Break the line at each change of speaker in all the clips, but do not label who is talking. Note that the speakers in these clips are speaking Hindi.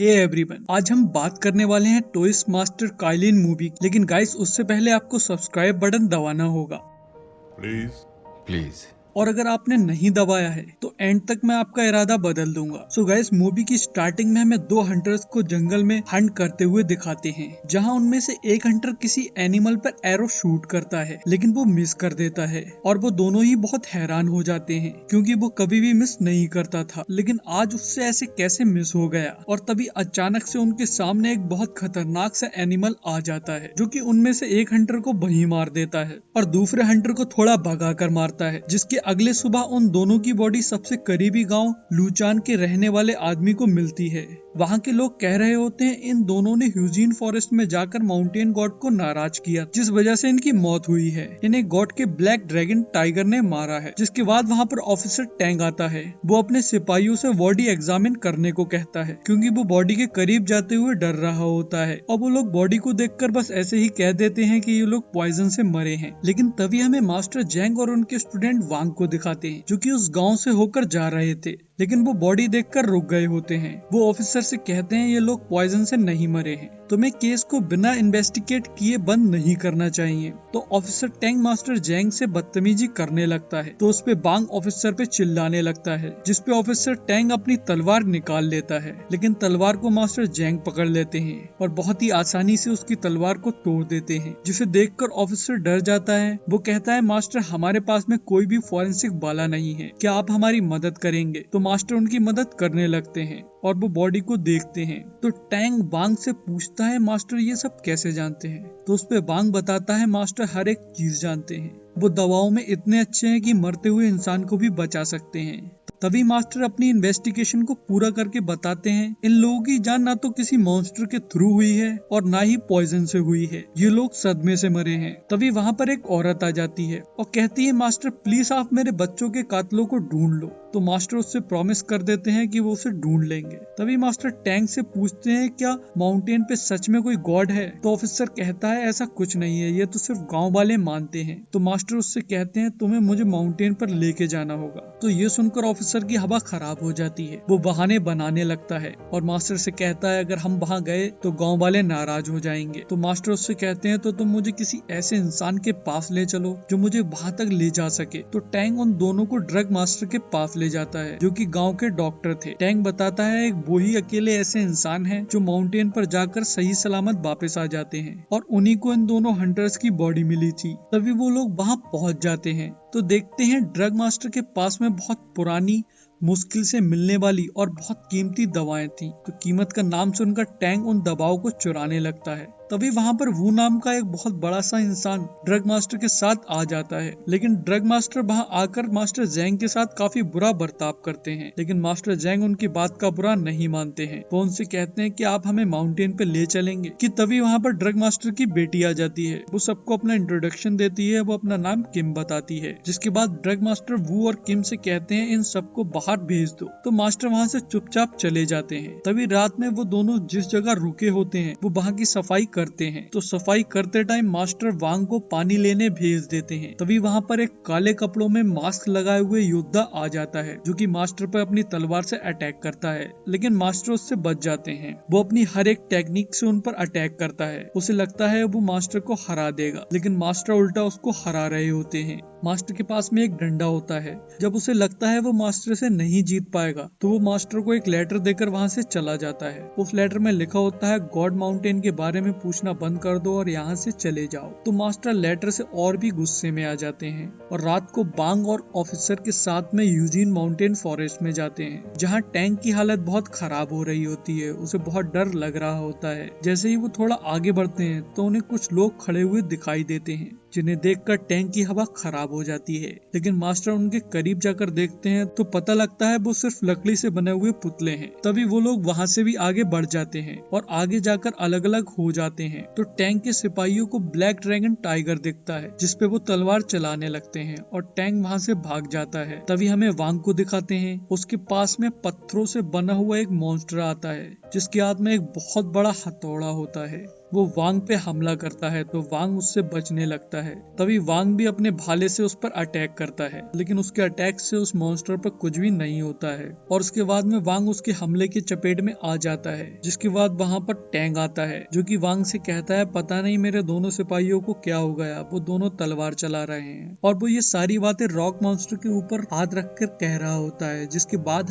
हे एवरीवन, आज हम बात करने वाले हैं टॉयज मास्टर काइलिन मूवी। लेकिन गाइस, उससे पहले आपको सब्सक्राइब बटन दबाना होगा
प्लीज।
और अगर आपने नहीं दबाया है तो एंड तक मैं आपका इरादा बदल दूंगा। सो गाइस, मूवी की स्टार्टिंग में हमें दो हंटर्स को जंगल में हंट करते हुए दिखाते हैं, जहां उनमें से एक हंटर किसी एनिमल पर एरो शूट करता है, लेकिन वो मिस कर देता है और वो दोनों ही बहुत हैरान हो जाते हैं क्योंकि वो कभी भी मिस नहीं करता था, लेकिन आज उससे ऐसे कैसे मिस हो गया। और तभी अचानक से उनके सामने एक बहुत खतरनाक सा एनिमल आ जाता है, जो कि उनमें से एक हंटर को वहीं मार देता है और दूसरे हंटर को थोड़ा भगा कर मारता है, जिसके अगले सुबह उन दोनों की बॉडी सबसे करीबी गांव लूचान के रहने वाले आदमी को मिलती है। वहाँ के लोग कह रहे होते हैं इन दोनों ने ह्यूजीन फॉरेस्ट में जाकर माउंटेन गॉड को नाराज किया, जिस वजह से इनकी मौत हुई है। इन्हें गॉड के ब्लैक ड्रैगन टाइगर ने मारा है। जिसके बाद वहाँ पर ऑफिसर टैंग आता है। वो अपने सिपाहियों से बॉडी एग्जामिन करने को कहता है क्योंकि वो बॉडी के करीब जाते हुए डर रहा होता है और वो लोग बॉडी को देखकर बस ऐसे ही कह देते हैं कि ये लोग पॉइजन से मरे हैं। लेकिन तभी हमें मास्टर जैंग और उनके स्टूडेंट वांग को दिखाते हैं, जो कि उस गांव से होकर जा रहे थे, लेकिन वो बॉडी देखकर रुक गए होते हैं। वो ऑफिसर से कहते हैं ये लोग पॉइजन से नहीं मरे हैं, तुम्हें केस को बिना इन्वेस्टिगेट किए बंद नहीं करना चाहिए। तो ऑफिसर टैंग मास्टर जैंग से बदतमीजी करने लगता है, तो उस पे बांग ऑफिसर पे चिल्लाने लगता है, जिसपे ऑफिसर टैंग अपनी तलवार निकाल लेता है, लेकिन तलवार को मास्टर जैंग पकड़ लेते हैं और बहुत ही आसानी से उसकी तलवार को तोड़ देते हैं, जिसे देखकर ऑफिसर डर जाता है। वो कहता है मास्टर, हमारे पास में कोई भी फॉरेंसिक बाला नहीं है, क्या आप हमारी मदद करेंगे? तो मास्टर उनकी मदद करने लगते हैं और वो बॉडी को देखते हैं। तो टैंग बांग से पूछता है मास्टर ये सब कैसे जानते हैं? तो उस पे बांग बताता है मास्टर हर एक चीज जानते हैं, वो दवाओं में इतने अच्छे हैं कि मरते हुए इंसान को भी बचा सकते हैं। तभी मास्टर अपनी इन्वेस्टिगेशन को पूरा करके बताते हैं इन लोगों की जान ना तो किसी मॉन्स्टर के थ्रू हुई है और ना ही पॉइजन से हुई है, ये लोग सदमे से मरे हैं। तभी वहाँ पर एक औरत आ जाती है और कहती है मास्टर प्लीज आप मेरे बच्चों के कातलों को ढूंढ लो। तो मास्टर उससे प्रॉमिस कर देते हैं कि वो उसे ढूंढ लेंगे। तभी मास्टर टैंक से पूछते हैं क्या माउंटेन पे सच में कोई गॉड है? तो ऑफिसर कहता है ऐसा कुछ नहीं है, ये तो सिर्फ गांव वाले मानते हैं। तो मास्टर उससे कहते हैं तुम्हें मुझे माउंटेन पर लेके जाना होगा। तो ये सुनकर ऑफिसर की हवा खराब हो जाती है, वो बहाने बनाने लगता है और मास्टर से कहता है अगर हम वहाँ गए तो गाँव वाले नाराज हो जाएंगे। तो मास्टर उससे कहते हैं तो तुम मुझे किसी ऐसे इंसान के पास ले चलो जो मुझे वहाँ तक ले जा सके। तो टैंग उन दोनों को ड्रग मास्टर के पास ले जाता है, जो कि गांव के डॉक्टर थे। टैंग बताता है एक वो ही अकेले ऐसे इंसान हैं जो माउंटेन पर जाकर सही सलामत वापस आ जाते हैं और उन्हीं को इन दोनों हंटर्स की बॉडी मिली थी। तभी वो लोग वहां पहुंच जाते हैं तो देखते हैं ड्रग मास्टर के पास में बहुत पुरानी, मुश्किल से मिलने वाली और बहुत कीमती दवाएं थी। तो कीमत का नाम सुनकर टैंग उन दवाओं को चुराने लगता है। तभी वहाँ पर वू नाम का एक बहुत बड़ा सा इंसान ड्रग मास्टर के साथ आ जाता है, लेकिन ड्रग मास्टर वहाँ आकर मास्टर जैंग के साथ काफी बुरा बर्ताव करते हैं, लेकिन मास्टर जैंग उनकी बात का बुरा नहीं मानते हैं। वो उनसे कहते हैं कि आप हमें माउंटेन पे ले चलेंगे। कि तभी वहाँ पर ड्रग मास्टर की बेटी आ जाती है, वो सबको अपना इंट्रोडक्शन देती है, वो अपना नाम किम बताती है। जिसके बाद ड्रग मास्टर वू और किम से कहते हैं इन सबको बाहर भेज दो। तो मास्टर वहाँ से चुपचाप चले जाते हैं। तभी रात में वो दोनों जिस जगह रुके होते हैं वो वहाँ की सफाई करते हैं। तो सफाई करते टाइम मास्टर वांग को पानी लेने भेज देते हैं। तभी वहाँ पर एक काले कपड़ों में मास्क लगाए हुए योद्धा आ जाता है, जो कि मास्टर पर अपनी तलवार से अटैक करता है, लेकिन मास्टर उससे बच जाते हैं। वो अपनी हर एक टेक्निक से उन पर अटैक करता है। उसे लगता है वो मास्टर को हरा देगा, लेकिन मास्टर उल्टा उसको हरा रहे होते हैं। मास्टर के पास में एक डंडा होता है। जब उसे लगता है वो मास्टर से नहीं जीत पाएगा तो वो मास्टर को एक लेटर देकर वहाँ से चला जाता है। उस लेटर में लिखा होता है गॉड माउंटेन के बारे में पूछना बंद कर दो और यहाँ से चले जाओ। तो मास्टर लेटर से और भी गुस्से में आ जाते हैं और रात को बांग और ऑफिसर के साथ में यूजीन माउंटेन फॉरेस्ट में जाते हैं, जहाँ टैंक की हालत बहुत खराब हो रही होती है। उसे बहुत डर लग रहा होता है। जैसे ही वो थोड़ा आगे बढ़ते हैं तो उन्हें कुछ लोग खड़े हुए दिखाई देते हैं, जिन्हें देखकर टैंक की हवा खराब हो जाती है। लेकिन मास्टर उनके करीब जाकर देखते हैं तो पता लगता है वो सिर्फ लकड़ी से बने हुए पुतले हैं। तभी वो लोग वहाँ से भी आगे बढ़ जाते हैं और आगे जाकर अलग अलग हो जाते हैं। तो टैंक के सिपाहियों को ब्लैक ड्रैगन टाइगर दिखता है, जिसपे वो तलवार चलाने लगते हैं और टैंक वहाँ से भाग जाता है। तभी हमें वांग को दिखाते हैं, उसके पास में पत्थरों से बना हुआ एक मॉन्स्टर आता है, जिसके हाथ में एक बहुत बड़ा हथौड़ा होता है। वो वांग पे हमला करता है तो वांग उससे बचने लगता है। तभी वांग भी अपने भाले से उस पर अटैक करता है, लेकिन उसके अटैक से उस मॉन्स्टर पर कुछ भी नहीं होता है और उसके बाद में वांग उसके हमले की चपेट में आ जाता है। जिसके बाद वहाँ पर टैंग आता है जो कि वांग से कहता है पता नहीं मेरे दोनों सिपाहियों को क्या हो गया, वो दोनों तलवार चला रहे हैं। और वो ये सारी बातें रॉक मॉन्स्टर के ऊपर हाथ रखकर कह रहा होता है। जिसके बाद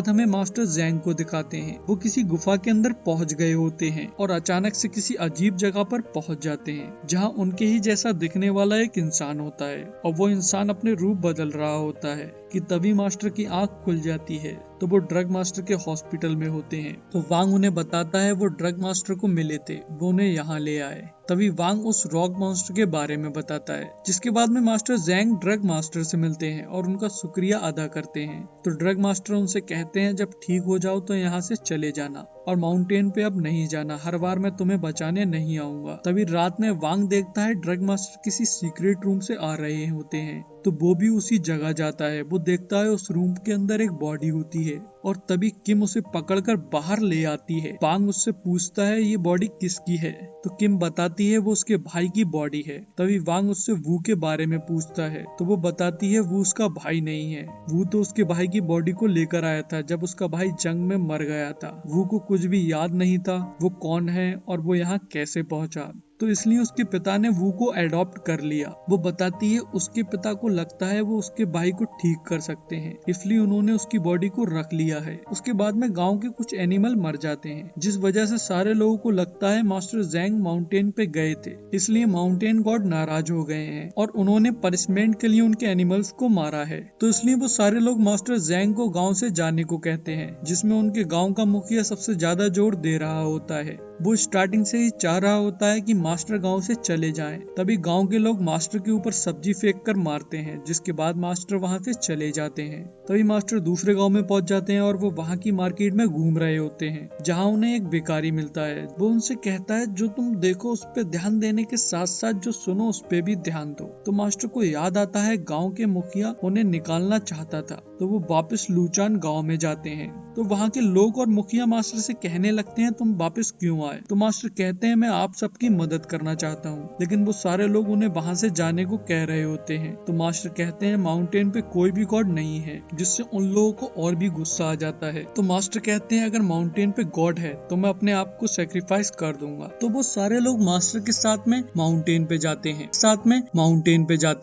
हमें मास्टर ज़ैंग को दिखाते हैं। वो किसी गुफा के अंदर पहुंच गए होते हैं और अचानक से किसी अजीब जगह पर पहुंच जाते हैं जहां उनके ही जैसा दिखने वाला एक इंसान होता है और वो इंसान अपने रूप बदल रहा होता है कि तभी मास्टर की आंख खुल जाती है तो वो ड्रग मास्टर के हॉस्पिटल में होते हैं। तो वांग उन्हें बताता है वो ड्रग मास्टर को मिले थे, वो उन्हें यहाँ ले आए। तभी वांग उस रॉक मॉन्स्टर के बारे में बताता है। जिसके बाद में मास्टर ज़ैंग ड्रग मास्टर से मिलते हैं और उनका शुक्रिया अदा करते हैं। तो ड्रग मास्टर उनसे कहते हैं जब ठीक हो जाओ तो यहाँ से चले जाना और माउंटेन पे अब नहीं जाना, हर बार मैं तुम्हें बचाने नहीं आऊंगा। तभी रात में वांग देखता है ड्रग मास्टर किसी सीक्रेट रूम से आ रहे होते हैं तो वो भी उसी जगह जाता है। वो देखता है उस रूम के अंदर एक बॉडी होती है और तभी किम उसे पकड़कर बाहर ले आती है। वांग उससे पूछता है ये बॉडी किसकी है तो किम बताती है वो उसके भाई की बॉडी है। तभी वांग उससे वू के बारे में पूछता है तो वो बताती है वो उसका भाई नहीं है, वू तो उसके भाई की बॉडी को लेकर आया था जब उसका भाई जंग में मर गया था। वू को कुछ भी याद नहीं था वो कौन है और वो यहाँ कैसे पहुंचा, तो इसलिए उसके पिता ने वू को एडॉप्ट कर लिया। वो बताती है उसके पिता को लगता है वो उसके भाई को ठीक कर सकते हैं, इसलिए उन्होंने उसकी बॉडी को रख लिया है। उसके बाद में गांव के कुछ एनिमल मर जाते हैं जिस वजह से सारे लोगों को लगता है मास्टर ज़ैंग माउंटेन पे गए थे, इसलिए माउंटेन गॉड नाराज हो गए हैं और उन्होंने पनिशमेंट के लिए उनके एनिमल्स को मारा है। तो इसलिए वो सारे लोग मास्टर ज़ैंग को गाँव से जाने को कहते हैं, जिसमें उनके गाँव का मुखिया सबसे ज्यादा जोर दे रहा होता है। वो स्टार्टिंग से ही चाह रहा होता है कि मास्टर गांव से चले जाएं। तभी गांव के लोग मास्टर के ऊपर सब्जी फेंक कर मारते हैं, जिसके बाद मास्टर वहां से चले जाते हैं। तभी मास्टर दूसरे गांव में पहुंच जाते हैं और वो वहां की मार्केट में घूम रहे होते हैं जहां उन्हें एक भिखारी मिलता है। वो उनसे कहता है जो तुम देखो उस पे ध्यान देने के साथ साथ जो सुनो उस पे भी ध्यान दो। तो मास्टर को याद आता है गाँव के मुखिया उन्हें निकालना चाहता था, तो वो वापस लूचान गाँव में जाते हैं। तो वहाँ के लोग और मुखिया मास्टर से कहने लगते हैं तुम वापस क्यों आए। तो मास्टर कहते हैं मैं आप सबकी मदद करना चाहता हूँ, लेकिन वो सारे लोग उन्हें वहाँ से जाने को कह रहे होते हैं। तो मास्टर कहते हैं माउंटेन पे कोई भी गॉड नहीं है, जिससे उन लोगों को और भी गुस्सा आ जाता है। तो मास्टर कहते हैं अगर माउंटेन पे गॉड है तो मैं अपने आप को सेक्रीफाइस कर दूंगा। तो वो सारे लोग मास्टर के साथ में माउंटेन पे जाते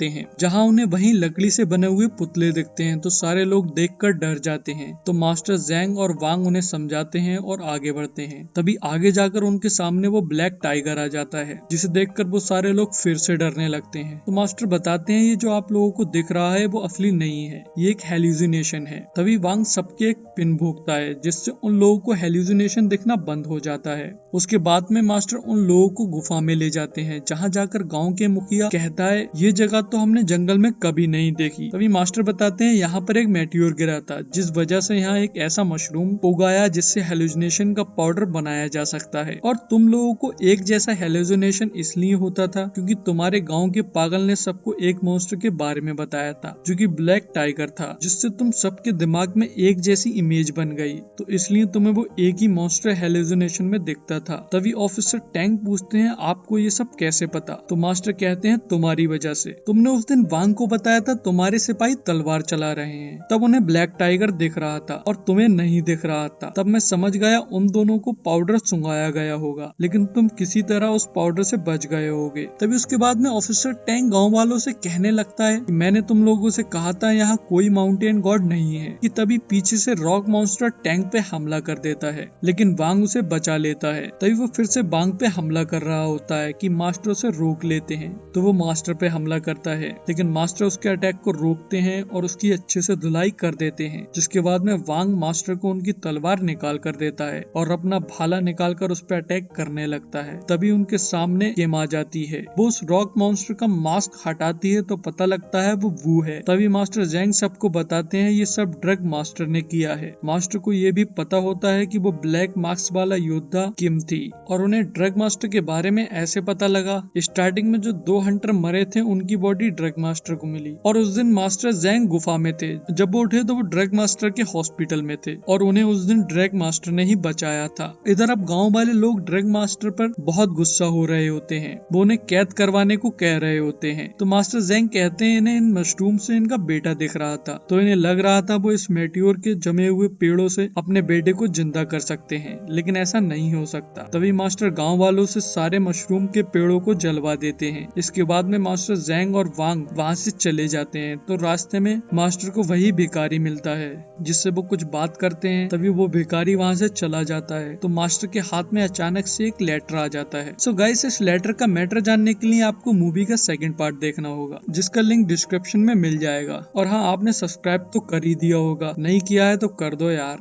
हैं जहाँ उन्हें वहीं लकड़ी से बने हुए पुतले दिखते हैं। तो सारे लोग देखकर डर जाते हैं। तो मास्टर ज़ैंग और वांग उन्हें समझाते हैं और आगे बढ़ते हैं। तभी आगे जाकर उनके सामने वो ब्लैक टाइगर आ जाता है, जिसे देखकर वो सारे लोग फिर से डरने लगते हैं। तो मास्टर बताते हैं ये जो आप लोगों को दिख रहा है वो असली नहीं है, ये एक हेल्यूसिनेशन है। तभी वांग सबके एक पिन भोंकता है जिससे उन लोगों को हेल्यूसिनेशन दिखना बंद हो जाता है। उसके बाद में मास्टर उन लोगों को गुफा में ले जाते हैं जहाँ जाकर गाँव के मुखिया कहता है ये जगह तो हमने जंगल में कभी नहीं देखी। तभी मास्टर बताते हैं यहाँ पर एक मेटियोर गिरा था जिस वजह से यहाँ एक ऐसा मशरूम उगाया जिससे हेलुसिनेशन का पाउडर बनाया जा सकता है, और तुम लोगों को एक जैसा हेलुसिनेशन इसलिए होता था क्योंकि तुम्हारे गांव के पागल ने सबको एक मॉन्स्टर के बारे में बताया था जो कि ब्लैक टाइगर था, जिससे तुम सबके दिमाग में एक जैसी इमेज बन गई, तो इसलिए तुम्हें वो एक ही मॉन्स्टर हेलुसिनेशन में दिखता था। तभी ऑफिसर टैंक पूछते हैं आपको ये सब कैसे पता। तो मास्टर कहते हैं तुम्हारी वजह से, तुमने उस दिन वांग को बताया था तुम्हारे सिपाही तलवार चला रहे हैं, तब उन्हें ब्लैक टाइगर दिख रहा था और तुम्हें नहीं दिख रहा था। तब मैं समझ गया उन दोनों को पाउडर सुंघाया गया होगा, लेकिन तुम किसी तरह उस पाउडर से बच गए होगे। तभी उसके बाद में ऑफिसर टैंक गांव वालों से कहने लगता है कि मैंने तुम लोगों से कहा था यहाँ कोई माउंटेन गॉड नहीं है। कि तभी पीछे से रॉक मॉन्स्टर टैंक पे हमला कर देता है, लेकिन वांग उसे बचा लेता है। तभी वो फिर से वांग पे हमला कर रहा होता है कि मास्टर उसे रोक लेते हैं। तो वो मास्टर पे हमला करता है, लेकिन मास्टर उसके अटैक को रोकते हैं और उसकी अच्छे से धुलाई कर देते हैं। जिसके बाद में वांग मास्टर को उनकी तलवार निकाल कर देता है और अपना भाला निकाल कर उस पर अटैक करने लगता है। तभी उनके सामने गेम आ जाती है। वो उस रॉक मॉन्स्टर का मास्क हटाती है तो पता लगता है वो वू है। तभी मास्टर ज़ैंग सबको बताते हैं ये सब ड्रग मास्टर ने किया है। मास्टर को ये भी पता होता है कि वो ब्लैक मास्क वाला योद्धा किम थी और उन्हें ड्रग मास्टर के बारे में ऐसे पता लगा। स्टार्टिंग में जो 2 हंटर मरे थे उनकी बॉडी ड्रग मास्टर को मिली और उस दिन मास्टर ज़ैंग गुफा में थे। जब वो उठे तो वो ड्रग मास्टर के हॉस्पिटल में थे और उन्हें उस दिन ड्रग मास्टर ने ही बचाया था। इधर अब गांव वाले लोग ड्रग मास्टर पर बहुत गुस्सा हो रहे होते हैं। वो उन्हें कैद करवाने को कह रहे होते हैं। तो मास्टर ज़ैंग कहते हैं इन्हें इन मशरूम से इनका बेटा दिख रहा था, तो इन्हें लग रहा था वो इस मेटियोर के जमे हुए पेड़ों से अपने बेटे को जिंदा कर सकते हैं, लेकिन ऐसा नहीं हो सकता। तभी मास्टर गांव वालों से सारे मशरूम के पेड़ों को जलवा देते हैं। इसके बाद में मास्टर ज़ैंग और वांग वहाँ से चले जाते हैं। तो रास्ते में मास्टर को वही भिखारी मिलता है जिससे वो कुछ बात करते हैं। तभी वो भिखारी वहाँ से चला जाता है तो मास्टर के हाथ में अचानक से एक लेटर आ जाता है। सो गाइस, इस लेटर का मैटर जानने के लिए आपको मूवी का सेकंड पार्ट देखना होगा, जिसका लिंक डिस्क्रिप्शन में मिल जाएगा। और हाँ, आपने सब्सक्राइब तो कर ही दिया होगा, नहीं किया है तो कर दो यार।